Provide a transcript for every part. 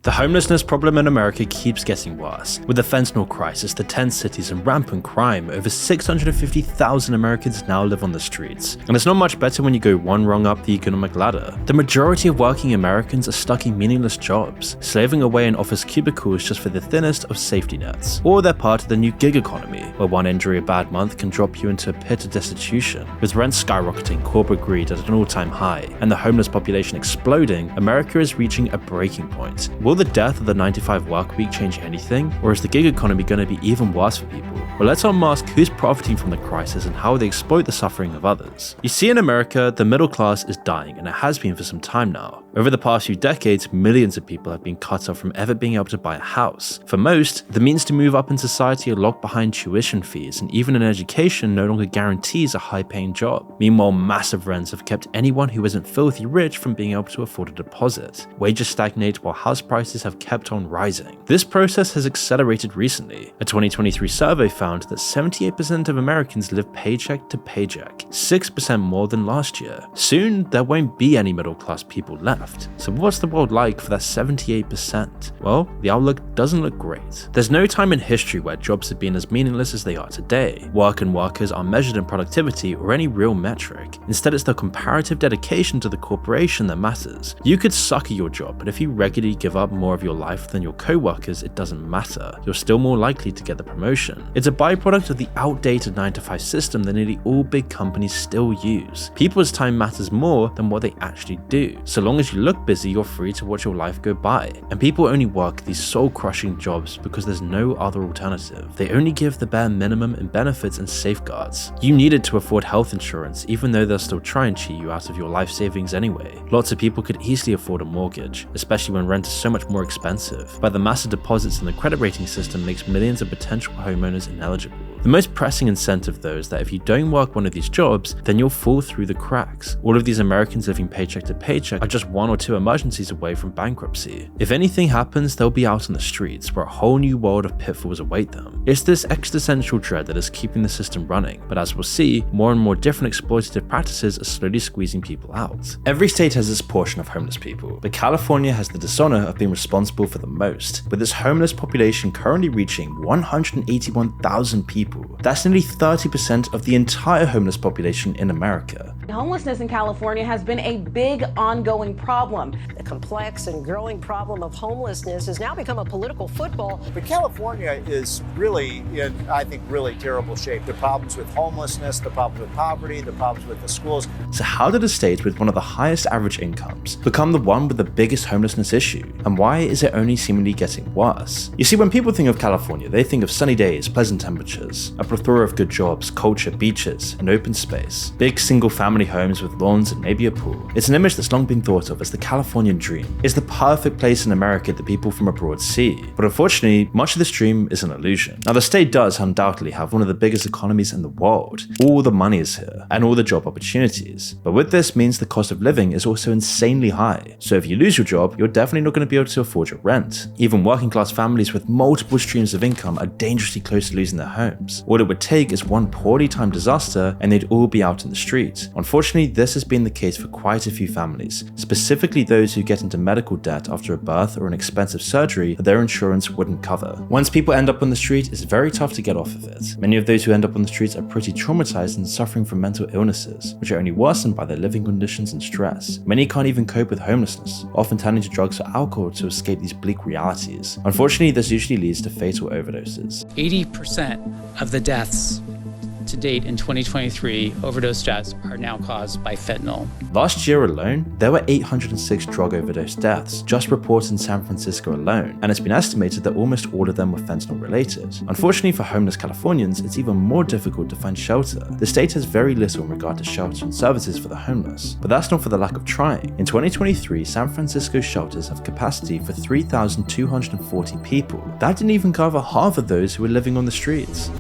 The homelessness problem in America keeps getting worse. With the fentanyl crisis, the tent cities, and rampant crime, over 650,000 Americans now live on the streets. And it's not much better when you go one rung up the economic ladder. The majority of working Americans are stuck in meaningless jobs, slaving away in office cubicles just for the thinnest of safety nets. Or they're part of the new gig economy, where one injury a bad month can drop you into a pit of destitution. With rents skyrocketing, corporate greed at an all-time high, and the homeless population exploding, America is reaching a breaking point. Will the death of the 9-to-5 work week change anything, or is the gig economy going to be even worse for people? Well, let's unmask who's profiting from the crisis and how they exploit the suffering of others. You see, in America, the middle class is dying, and it has been for some time now. Over the past few decades, millions of people have been cut off from ever being able to buy a house. For most, the means to move up in society are locked behind tuition fees, and even an education no longer guarantees a high-paying job. Meanwhile, massive rents have kept anyone who isn't filthy rich from being able to afford a deposit. Wages stagnate while house prices have kept on rising. This process has accelerated recently. A 2023 survey found that 78% of Americans live paycheck to paycheck, 6% more than last year. Soon, there won't be any middle-class people left. So what's the world like for that 78%? Well, the outlook doesn't look great. There's no time in history where jobs have been as meaningless as they are today. Work and workers aren't measured in productivity or any real metric. Instead, it's the comparative dedication to the corporation that matters. You could suck at your job, but if you regularly give up more of your life than your co-workers, it doesn't matter. You're still more likely to get the promotion. It's a byproduct of the outdated 9-to-5 system that nearly all big companies still use. People's time matters more than what they actually do. So long as you look busy, you're free to watch your life go by. And people only work these soul-crushing jobs because there's no other alternative. They only give the bare minimum in benefits and safeguards. You needed to afford health insurance, even though they'll still try and cheat you out of your life savings anyway. Lots of people could easily afford a mortgage, especially when rent is so much more expensive. But the massive deposits in the credit rating system makes millions of potential homeowners ineligible. The most pressing incentive, though, is that if you don't work one of these jobs, then you'll fall through the cracks. All of these Americans living paycheck to paycheck are just 1 or 2 emergencies away from bankruptcy. If anything happens, they'll be out on the streets, where a whole new world of pitfalls await them. It's this existential dread that is keeping the system running, but as we'll see, more and more different exploitative practices are slowly squeezing people out. Every state has its portion of homeless people, but California has the dishonor of being responsible for the most, with its homeless population currently reaching 181,000 people. That's nearly 30% of the entire homeless population in America. Homelessness in California has been a big ongoing problem. The complex and growing problem of homelessness has now become a political football. But California is really in, I think, really terrible shape. The problems with homelessness, the problems with poverty, the problems with the schools. So how did a state with one of the highest average incomes become the one with the biggest homelessness issue? And why is it only seemingly getting worse? You see, when people think of California, they think of sunny days, pleasant temperatures, a plethora of good jobs, culture, beaches, and open space. Big single-family homes with lawns and maybe a pool. It's an image that's long been thought of as the Californian dream. It's the perfect place in America that people from abroad see. But unfortunately, much of this dream is an illusion. Now, the state does undoubtedly have one of the biggest economies in the world. All the money is here, and all the job opportunities. But with this means the cost of living is also insanely high. So if you lose your job, you're definitely not going to be able to afford your rent. Even working class families with multiple streams of income are dangerously close to losing their homes. All it would take is one poorly timed disaster and they'd all be out in the street. Unfortunately, this has been the case for quite a few families, specifically those who get into medical debt after a birth or an expensive surgery that their insurance wouldn't cover. Once people end up on the street, it's very tough to get off of it. Many of those who end up on the streets are pretty traumatized and suffering from mental illnesses, which are only worsened by their living conditions and stress. Many can't even cope with homelessness, often turning to drugs or alcohol to escape these bleak realities. Unfortunately, this usually leads to fatal overdoses. 80% of the deaths to date in 2023, overdose deaths are now caused by fentanyl. Last year alone, there were 806 drug overdose deaths just reported in San Francisco alone, and it's been estimated that almost all of them were fentanyl related. Unfortunately for homeless Californians, it's even more difficult to find shelter. The state has very little in regard to shelter and services for the homeless, but that's not for the lack of trying. In 2023, San Francisco shelters have capacity for 3,240 people. That didn't even cover half of those who were living on the streets.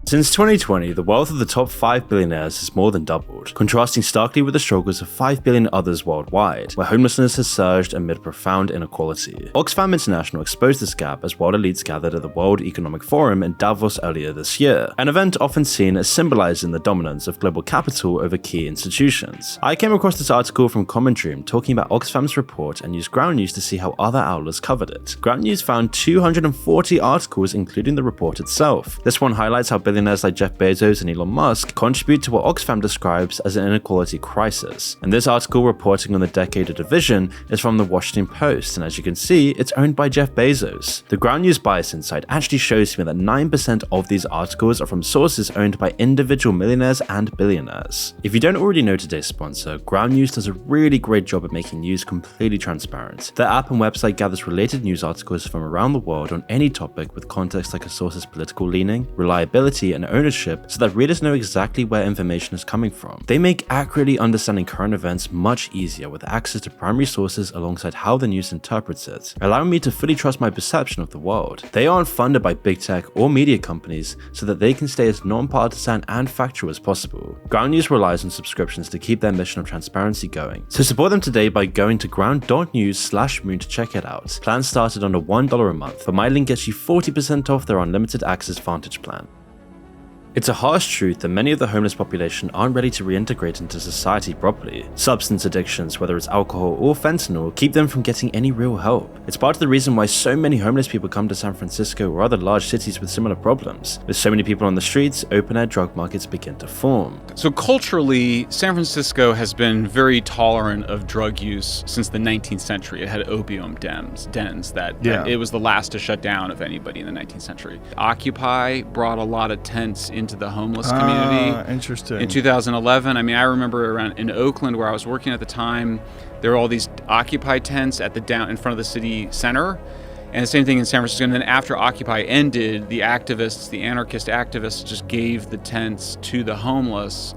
Since 2020, the wealth of the top 5 billionaires has more than doubled, contrasting starkly with the struggles of 5 billion others worldwide, where homelessness has surged amid profound inequality. Oxfam International exposed this gap as world elites gathered at the World Economic Forum in Davos earlier this year, an event often seen as symbolizing the dominance of global capital over key institutions. I came across this article from Common Dream talking about Oxfam's report and used Ground News to see how other outlets covered it. Ground News found 240 articles, including the report itself. This one highlights how billionaires like Jeff Bezos and Elon Musk contribute to what Oxfam describes as an inequality crisis. And this article reporting on the decade of division is from the Washington Post, and as you can see, it's owned by Jeff Bezos. The Ground News Bias Insight actually shows me that 9% of these articles are from sources owned by individual millionaires and billionaires. If you don't already know today's sponsor, Ground News does a really great job at making news completely transparent. Their app and website gathers related news articles from around the world on any topic with context like a source's political leaning, reliability, and ownership so that readers know exactly where information is coming from. They make accurately understanding current events much easier with access to primary sources alongside how the news interprets it, allowing me to fully trust my perception of the world. They aren't funded by big tech or media companies so that they can stay as non-partisan and factual as possible. Ground News relies on subscriptions to keep their mission of transparency going. So support them today by going to ground.news/moon to check it out. Plans started under $1 a month, but my link gets you 40% off their unlimited access Vantage plan. It's a harsh truth that many of the homeless population aren't ready to reintegrate into society properly. Substance addictions, whether it's alcohol or fentanyl, keep them from getting any real help. It's part of the reason why so many homeless people come to San Francisco or other large cities with similar problems. With so many people on the streets, open-air drug markets begin to form. So culturally, San Francisco has been very tolerant of drug use since the 19th century. It had opium dens that it was the last to shut down of anybody in the 19th century. Occupy brought a lot of tents into the homeless community. Interesting. In 2011, I mean, I remember around in Oakland where I was working at the time, there were all these Occupy tents at the down in front of the city center. And the same thing in San Francisco. And then after Occupy ended, the activists, the anarchist activists, just gave the tents to the homeless.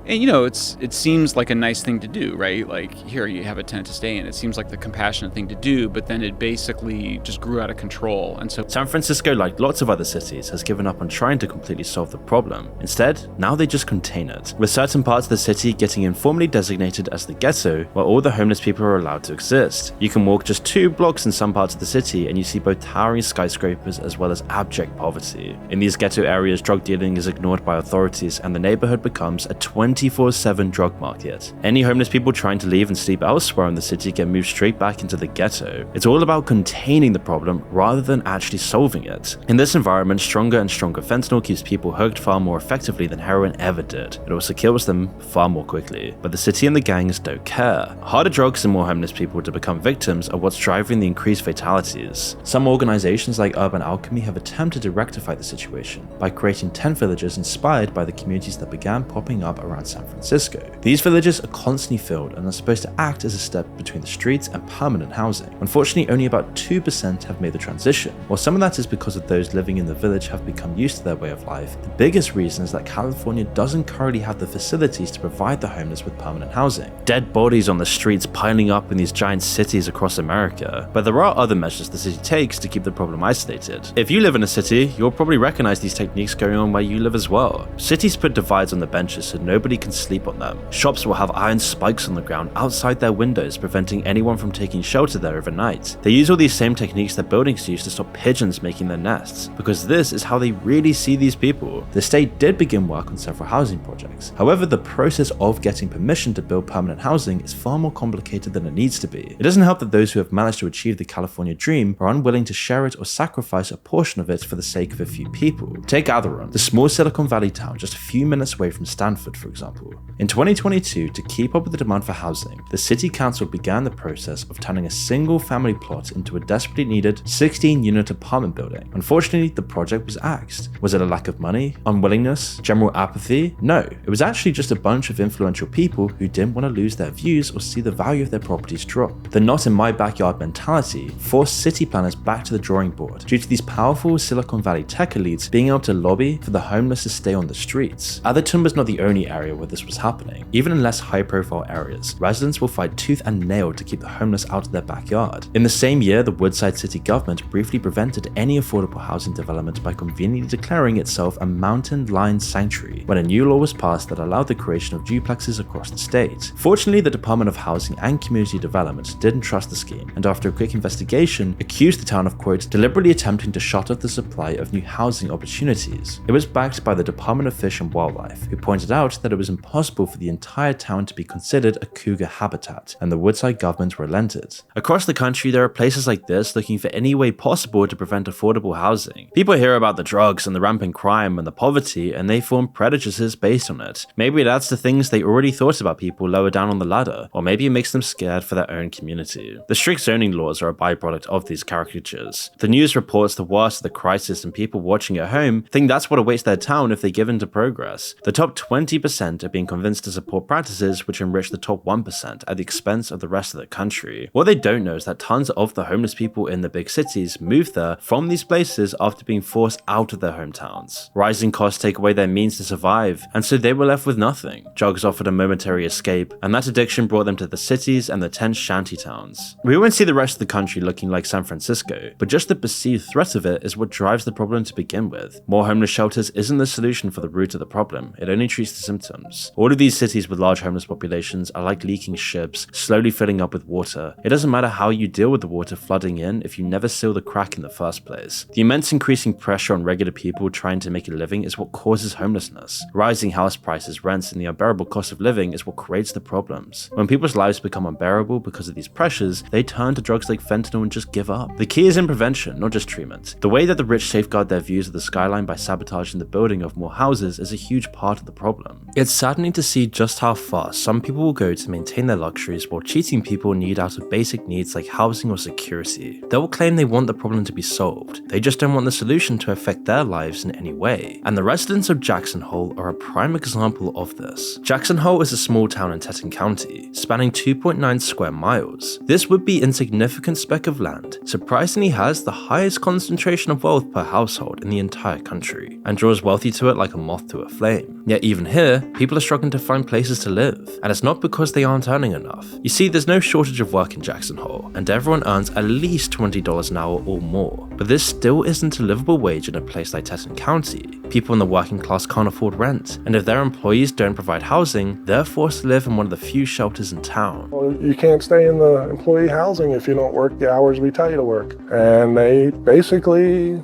And, you know, it seems like a nice thing to do, right? Like, here, you have a tent to stay in. It seems like the compassionate thing to do, but then it basically just grew out of control. And so San Francisco, like lots of other cities, has given up on trying to completely solve the problem. Instead, now they just contain it, with certain parts of the city getting informally designated as the ghetto, where all the homeless people are allowed to exist. You can walk just 2 blocks in some parts of the city, and you see both towering skyscrapers as well as abject poverty. In these ghetto areas, drug dealing is ignored by authorities, and the neighborhood becomes a 24/7 drug market. Any homeless people trying to leave and sleep elsewhere in the city get moved straight back into the ghetto. It's all about containing the problem rather than actually solving it. In this environment, stronger and stronger fentanyl keeps people hooked far more effectively than heroin ever did. It also kills them far more quickly. But the city and the gangs don't care. Harder drugs and more homeless people to become victims are what's driving the increased fatalities. Some organizations like Urban Alchemy have attempted to rectify the situation by creating tent villages inspired by the communities that began popping up around San Francisco. These villages are constantly filled and are supposed to act as a step between the streets and permanent housing. Unfortunately, only about 2% have made the transition. While some of that is because of those living in the village have become used to their way of life, the biggest reason is that California doesn't currently have the facilities to provide the homeless with permanent housing. Dead bodies on the streets piling up in these giant cities across America. But there are other measures the city takes to keep the problem isolated. If you live in a city, you'll probably recognize these techniques going on where you live as well. Cities put divides on the benches so nobody can sleep on them. Shops will have iron spikes on the ground outside their windows, preventing anyone from taking shelter there overnight. They use all these same techniques that buildings use to stop pigeons making their nests, because this is how they really see these people. The state did begin work on several housing projects. However, the process of getting permission to build permanent housing is far more complicated than it needs to be. It doesn't help that those who have managed to achieve the California dream are unwilling to share it or sacrifice a portion of it for the sake of a few people. Take Atherton, the small Silicon Valley town just a few minutes away from Stanford, for example. In 2022, to keep up with the demand for housing, the city council began the process of turning a single family plot into a desperately needed 16-unit apartment building. Unfortunately, the project was axed. Was it a lack of money? Unwillingness? General apathy? No, it was actually just a bunch of influential people who didn't want to lose their views or see the value of their properties drop. The not in my backyard mentality forced city planners back to the drawing board due to these powerful Silicon Valley tech elites being able to lobby for the homeless to stay on the streets. Atherton was not the only area area where this was happening. Even in less high-profile areas, residents will fight tooth and nail to keep the homeless out of their backyard. In the same year, the Woodside city government briefly prevented any affordable housing development by conveniently declaring itself a mountain-lion sanctuary when a new law was passed that allowed the creation of duplexes across the state. Fortunately, the Department of Housing and Community Development didn't trust the scheme, and after a quick investigation, accused the town of, quote, deliberately attempting to shut off the supply of new housing opportunities. It was backed by the Department of Fish and Wildlife, who pointed out that it was impossible for the entire town to be considered a cougar habitat, and the Woodside government relented. Across the country, there are places like this looking for any way possible to prevent affordable housing. People hear about the drugs and the rampant crime and the poverty, and they form prejudices based on it. Maybe that's the things they already thought about people lower down on the ladder, or maybe it makes them scared for their own community. The strict zoning laws are a byproduct of these caricatures. The news reports the worst of the crisis, and people watching at home think that's what awaits their town if they give in to progress. The top 20% are being convinced to support practices which enrich the top 1% at the expense of the rest of the country. What they don't know is that tons of the homeless people in the big cities moved there from these places after being forced out of their hometowns. Rising costs take away their means to survive, and so they were left with nothing. Drugs offered a momentary escape, and that addiction brought them to the cities and the tent shanty towns. We won't see the rest of the country looking like San Francisco, but just the perceived threat of it is what drives the problem to begin with. More homeless shelters isn't the solution for the root of the problem, it only treats the symptoms. All of these cities with large homeless populations are like leaking ships, slowly filling up with water. It doesn't matter how you deal with the water flooding in if you never seal the crack in the first place. The immense increasing pressure on regular people trying to make a living is what causes homelessness. Rising house prices, rents, and the unbearable cost of living is what creates the problems. When people's lives become unbearable because of these pressures, they turn to drugs like fentanyl and just give up. The key is in prevention, not just treatment. The way that the rich safeguard their views of the skyline by sabotaging the building of more houses is a huge part of the problem. It's saddening to see just how far some people will go to maintain their luxuries while cheating people need out of basic needs like housing or security. They will claim they want the problem to be solved, they just don't want the solution to affect their lives in any way. And the residents of Jackson Hole are a prime example of this. Jackson Hole is a small town in Teton County, spanning 2.9 square miles. This would be insignificant speck of land surprisingly has the highest concentration of wealth per household in the entire country, and draws wealthy to it like a moth to a flame. Yet even here, people are struggling to find places to live, and it's not because they aren't earning enough. You see, there's no shortage of work in Jackson Hole, and everyone earns at least $20 an hour or more, but this still isn't a livable wage in a place like Teton County. People in the working class can't afford rent, and if their employees don't provide housing, they're forced to live in one of the few shelters in town. Well, you can't stay in the employee housing if you don't work the hours we tell you to work. And they basically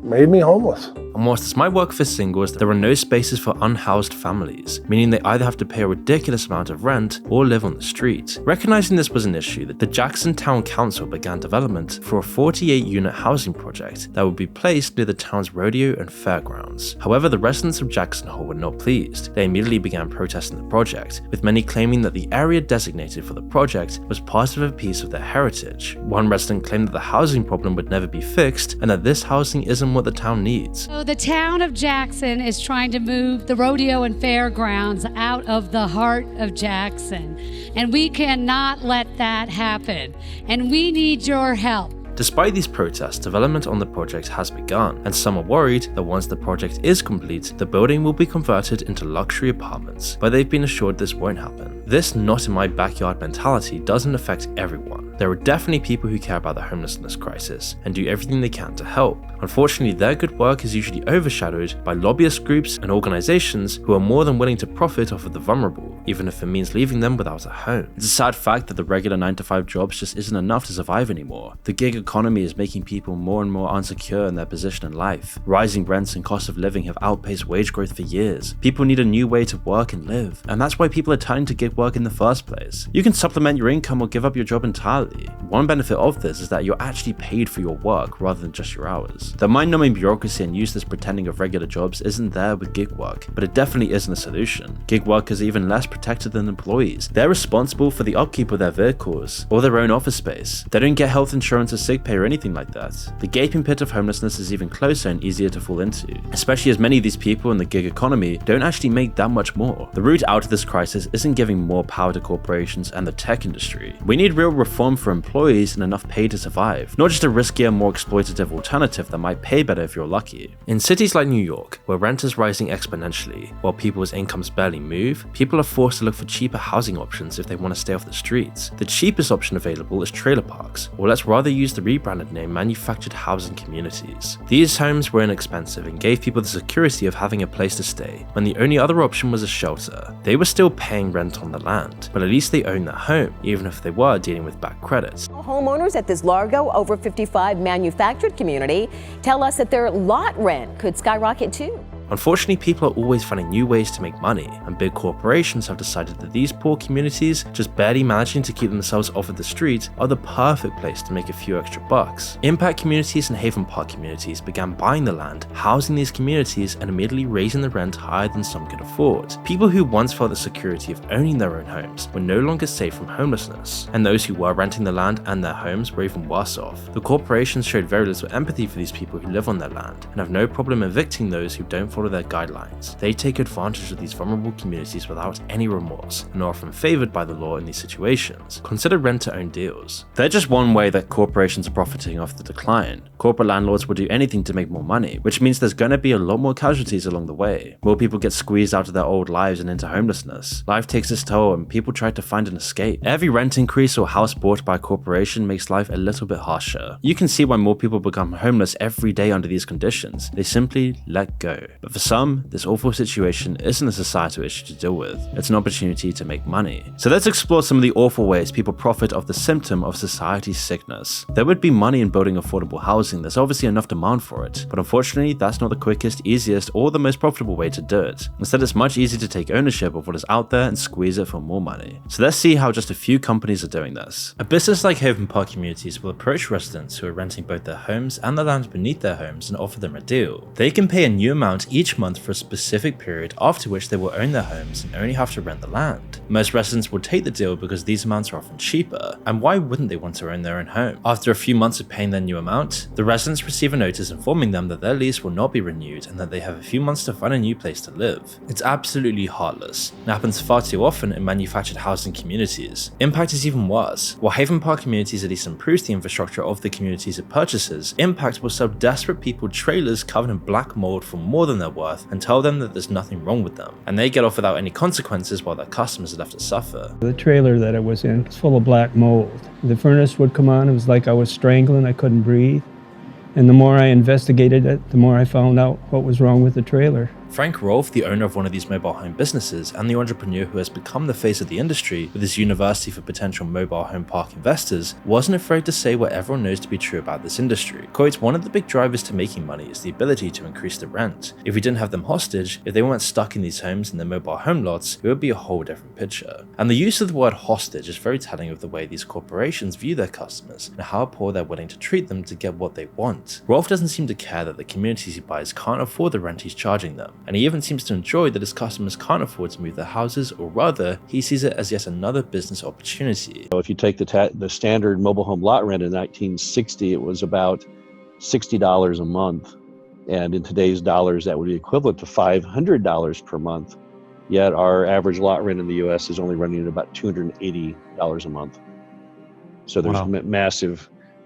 made me homeless. And whilst this might work for singles, there are no spaces for unhoused families, meaning they either have to pay a ridiculous amount of rent or live on the street. Recognizing this was an issue, the Jackson Town Council began development for a 48-unit housing project that would be placed near the town's rodeo and fairgrounds. However, the residents of Jackson Hole were not pleased. They immediately began protesting the project, with many claiming that the area designated for the project was part of a piece of their heritage. One resident claimed that the housing problem would never be fixed and that this housing isn't what the town needs. So the town of Jackson is trying to move the rodeo and fairgrounds out of the heart of Jackson, and we cannot let that happen, and we need your help. Despite these protests, development on the project has begun, and some are worried that once the project is complete, the building will be converted into luxury apartments, but they've been assured this won't happen. This not in my backyard mentality doesn't affect everyone. There are definitely people who care about the homelessness crisis and do everything they can to help. Unfortunately, their good work is usually overshadowed by lobbyist groups and organizations who are more than willing to profit off of the vulnerable, even if it means leaving them without a home. It's a sad fact that the regular 9-to-5 jobs just isn't enough to survive anymore. The gig economy is making people more and more insecure in their position in life. Rising rents and cost of living have outpaced wage growth for years. People need a new way to work and live, and that's why people are turning to gig work in the first place. You can supplement your income or give up your job entirely. One benefit of this is that you're actually paid for your work rather than just your hours. The mind-numbing bureaucracy and useless pretending of regular jobs isn't there with gig work, but it definitely isn't a solution. Gig workers are even less protected than employees. They're responsible for the upkeep of their vehicles or their own office space. They don't get health insurance or sick pay or anything like that. The gaping pit of homelessness is even closer and easier to fall into, especially as many of these people in the gig economy don't actually make that much more. The route out of this crisis isn't giving more power to corporations and the tech industry. We need real reform for employees and enough pay to survive, not just a riskier, more exploitative alternative that might pay better if you're lucky. In cities like New York, where rent is rising exponentially, while people's incomes barely move, people are forced to look for cheaper housing options if they want to stay off the streets. The cheapest option available is trailer parks, or let's rather use the rebranded name manufactured housing communities. These homes were inexpensive and gave people the security of having a place to stay, when the only other option was a shelter. They were still paying rent on the land, but at least they owned their home, even if they were dealing with bad credit. Homeowners at this Largo over 55 manufactured community tell us that their lot rent could skyrocket too. Unfortunately, people are always finding new ways to make money, and big corporations have decided that these poor communities, just barely managing to keep themselves off of the street, are the perfect place to make a few extra bucks. Impact communities and Haven Park communities began buying the land, housing these communities, and immediately raising the rent higher than some could afford. People who once felt the security of owning their own homes were no longer safe from homelessness, and those who were renting the land and their homes were even worse off. The corporations showed very little empathy for these people who live on their land, and have no problem evicting those who don't follow their guidelines. They take advantage of these vulnerable communities without any remorse, and are often favored by the law in these situations. Consider rent-to-own deals. They're just one way that corporations are profiting off the decline. Corporate landlords will do anything to make more money, which means there's going to be a lot more casualties along the way. More people get squeezed out of their old lives and into homelessness. Life takes its toll and people try to find an escape. Every rent increase or house bought by a corporation makes life a little bit harsher. You can see why more people become homeless every day under these conditions. They simply let go. But for some, this awful situation isn't a societal issue to deal with. It's an opportunity to make money. So let's explore some of the awful ways people profit off the symptom of society's sickness. There would be money in building affordable housing. There's obviously enough demand for it, but unfortunately that's not the quickest, easiest, or the most profitable way to do it. Instead, it's much easier to take ownership of what is out there and squeeze it for more money. So let's see how just a few companies are doing this. A business like Haven Park Communities will approach residents who are renting both their homes and the land beneath their homes and offer them a deal. They can pay a new amount each month for a specific period, after which they will own their homes and only have to rent the land. Most residents will take the deal because these amounts are often cheaper, and why wouldn't they want to own their own home? After a few months of paying their new amount, the residents receive a notice informing them that their lease will not be renewed and that they have a few months to find a new place to live. It's absolutely heartless. It happens far too often in manufactured housing communities. Impact is even worse. While Haven Park Communities at least improves the infrastructure of the communities it purchases, Impact will sell desperate people trailers covered in black mold for more than their worth and tell them that there's nothing wrong with them, and they get off without any consequences while their customers are left to suffer. The trailer that I was in was full of black mold. The furnace would come on, it was like I was strangling, I couldn't breathe. And the more I investigated it, the more I found out what was wrong with the trailer. Frank Rolfe, the owner of one of these mobile home businesses and the entrepreneur who has become the face of the industry with his university for potential mobile home park investors, wasn't afraid to say what everyone knows to be true about this industry. Quote, "One of the big drivers to making money is the ability to increase the rent. If we didn't have them hostage, if they weren't stuck in these homes in their mobile home lots, it would be a whole different picture." And the use of the word hostage is very telling of the way these corporations view their customers and how poor they're willing to treat them to get what they want. Rolfe doesn't seem to care that the communities he buys can't afford the rent he's charging them, and he even seems to enjoy that his customers can't afford to move their houses, or rather, he sees it as yet another business opportunity. If you take the standard mobile home lot rent in 1960, it was about $60 a month. And in today's dollars, that would be equivalent to $500 per month. Yet our average lot rent in the US is only running at about $280 a month. So there's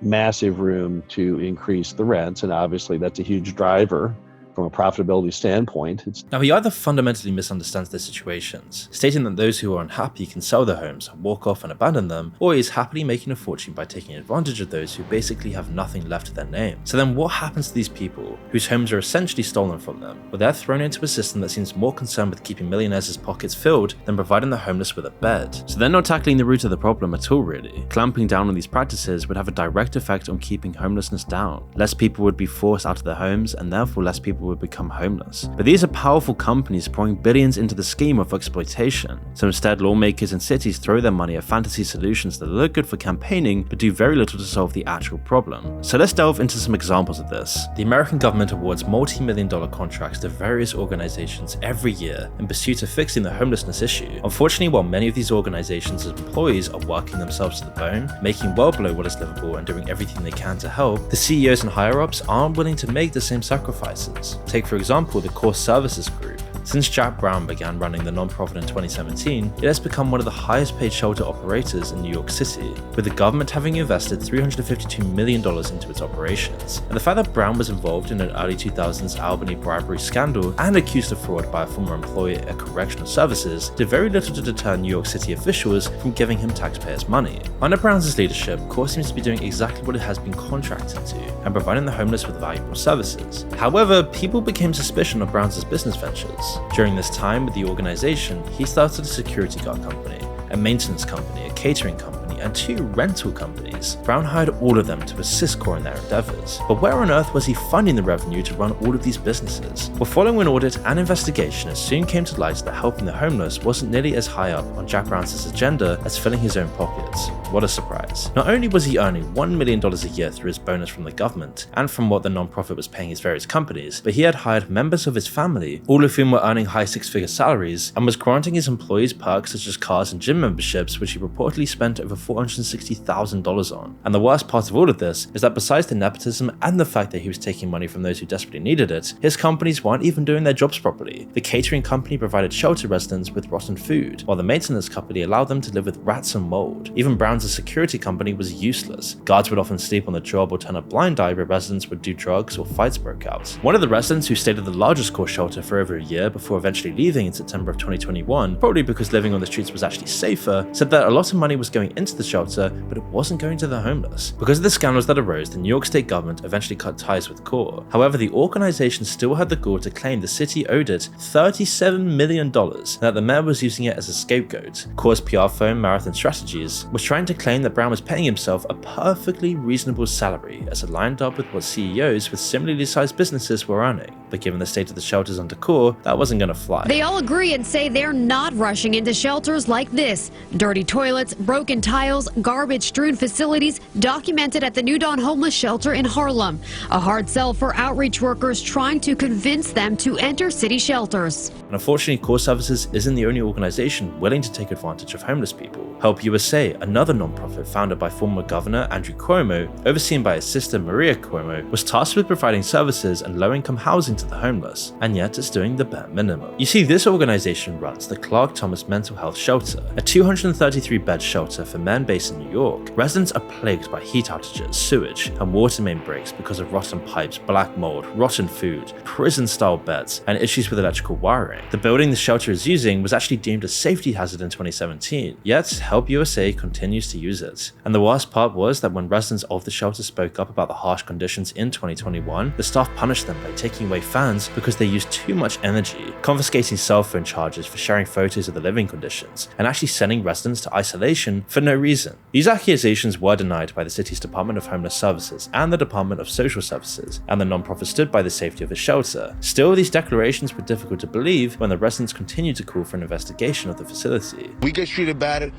massive room to increase the rents. And obviously that's a huge driver from a profitability standpoint. Now, he either fundamentally misunderstands their situations, stating that those who are unhappy can sell their homes, walk off and abandon them, or he is happily making a fortune by taking advantage of those who basically have nothing left to their name. So then what happens to these people whose homes are essentially stolen from them? Well, they're thrown into a system that seems more concerned with keeping millionaires' pockets filled than providing the homeless with a bed. So they're not tackling the root of the problem at all, really. Clamping down on these practices would have a direct effect on keeping homelessness down. Less people would be forced out of their homes, and therefore less people would become homeless. But these are powerful companies pouring billions into the scheme of exploitation. So instead, lawmakers and cities throw their money at fantasy solutions that look good for campaigning but do very little to solve the actual problem. So let's delve into some examples of this. The American government awards multi-million-dollar contracts to various organizations every year in pursuit of fixing the homelessness issue. Unfortunately, while many of these organizations' employees are working themselves to the bone, making well below what is livable and doing everything they can to help, the CEOs and higher-ups aren't willing to make the same sacrifices. Take for example the Core Services Group. Since Jack Brown began running the nonprofit in 2017, it has become one of the highest paid shelter operators in New York City, with the government having invested $352 million into its operations. And the fact that Brown was involved in an early 2000s Albany bribery scandal and accused of fraud by a former employee at Correctional Services did very little to deter New York City officials from giving him taxpayers' money. Under Brown's leadership, CORE seems to be doing exactly what it has been contracted to, and providing the homeless with valuable services. However, people became suspicious of Brown's business ventures. During this time with the organization, he started a security guard company, a maintenance company, a catering company, and 2 rental companies. Brown hired all of them to assist CORE in their endeavors. But where on earth was he finding the revenue to run all of these businesses? Well, following an audit and investigation, it soon came to light that helping the homeless wasn't nearly as high up on Jack Brown's agenda as filling his own pockets. What a surprise. Not only was he earning $1 million a year through his bonus from the government, and from what the nonprofit was paying his various companies, but he had hired members of his family, all of whom were earning high 6-figure salaries, and was granting his employees perks such as cars and gym memberships, which he reportedly spent over $460,000 on. And the worst part of all of this is that besides the nepotism and the fact that he was taking money from those who desperately needed it, his companies weren't even doing their jobs properly. The catering company provided shelter residents with rotten food, while the maintenance company allowed them to live with rats and mold. Even Brown's security company was useless. Guards would often sleep on the job or turn a blind eye where residents would do drugs or fights broke out. One of the residents who stayed at the largest CORE shelter for over a year before eventually leaving in September of 2021, probably because living on the streets was actually safer, said that a lot of money was going into the shelter, but it wasn't going to the homeless. Because of the scandals that arose, the New York state government eventually cut ties with CORE. However, the organization still had the gall to claim the city owed it $37 million, and that the mayor was using it as a scapegoat. CORE's PR firm, Marathon Strategies, was trying to claim that Brown was paying himself a perfectly reasonable salary as it lined up with what CEOs with similarly sized businesses were earning. But given the state of the shelters under CORE, that wasn't going to fly. They all agree and say they're not rushing into shelters like this. Dirty toilets, broken tiles, garbage-strewn facilities documented at the New Dawn Homeless Shelter in Harlem. A hard sell for outreach workers trying to convince them to enter city shelters. And unfortunately, CORE Services isn't the only organization willing to take advantage of homeless people. Help USA, another nonprofit founded by former Governor Andrew Cuomo, overseen by his sister Maria Cuomo, was tasked with providing services and low-income housing to the homeless, and yet it's doing the bare minimum. You see, this organization runs the Clark Thomas Mental Health Shelter, a 233-bed shelter for men based in New York. Residents are plagued by heat outages, sewage, and water main breaks because of rotten pipes, black mold, rotten food, prison-style beds, and issues with electrical wiring. The building the shelter is using was actually deemed a safety hazard in 2017, yet Help USA continues to use it. And the worst part was that when residents of the shelter spoke up about the harsh conditions in 2021, the staff punished them by taking away fans because they used too much energy, confiscating cell phone charges for sharing photos of the living conditions, and actually sending residents to isolation for no reason. These accusations were denied by the city's Department of Homeless Services and the Department of Social Services, and the nonprofit stood by the safety of the shelter. Still, these declarations were difficult to believe when the residents continued to call for an investigation of the facility. We get treated better.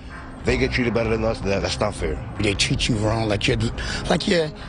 They get treated better than us. That's not fair. They treat you wrong like you're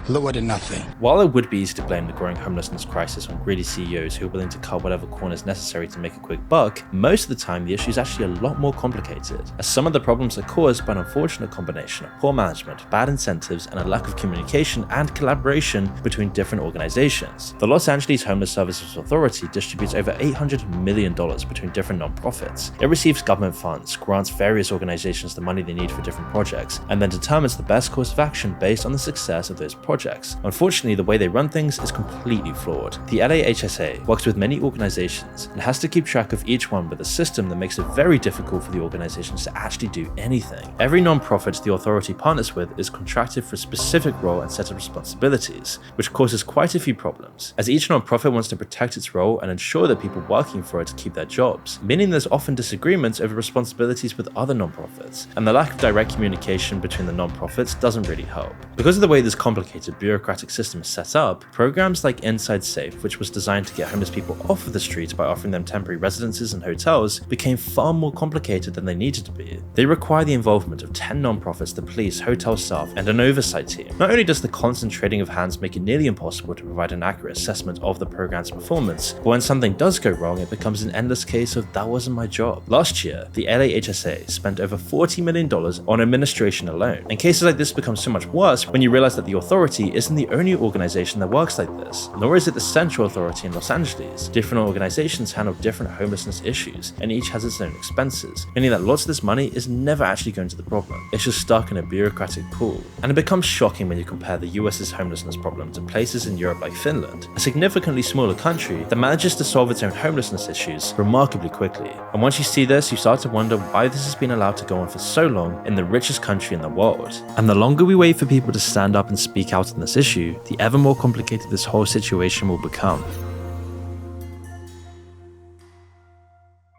lower than nothing. While it would be easy to blame the growing homelessness crisis on greedy CEOs who are willing to cut whatever corners necessary to make a quick buck, most of the time the issue is actually a lot more complicated, as some of the problems are caused by an unfortunate combination of poor management, bad incentives, and a lack of communication and collaboration between different organizations. The Los Angeles Homeless Services Authority distributes over $800 million between different nonprofits. It receives government funds, grants various organizations the money they need for different projects, and then determines the best course of action based on the success of those projects. Unfortunately, the way they run things is completely flawed. The LAHSA works with many organizations and has to keep track of each one with a system that makes it very difficult for the organizations to actually do anything. Every nonprofit the authority partners with is contracted for a specific role and set of responsibilities, which causes quite a few problems, as each nonprofit wants to protect its role and ensure that people working for it keep their jobs, meaning there's often disagreements over responsibilities with other nonprofits, and the lack of direct communication between the nonprofits doesn't really help. Because of the way this complicated bureaucratic system is set up, programs like Inside Safe, which was designed to get homeless people off of the streets by offering them temporary residences and hotels, became far more complicated than they needed to be. They require the involvement of 10 nonprofits, the police, hotel staff, and an oversight team. Not only does the constant trading of hands make it nearly impossible to provide an accurate assessment of the program's performance, but when something does go wrong, it becomes an endless case of that wasn't my job. Last year, the LAHSA spent over $40 million million on administration alone. And cases like this become so much worse when you realize that the authority isn't the only organization that works like this, nor is it the central authority in Los Angeles. Different organizations handle different homelessness issues, and each has its own expenses, meaning that lots of this money is never actually going to the problem. It's just stuck in a bureaucratic pool. And it becomes shocking when you compare the US's homelessness problem to places in Europe like Finland, a significantly smaller country that manages to solve its own homelessness issues remarkably quickly. And once you see this, you start to wonder why this has been allowed to go on for so long in the richest country in the world. And the longer we wait for people to stand up and speak out on this issue, the ever more complicated this whole situation will become.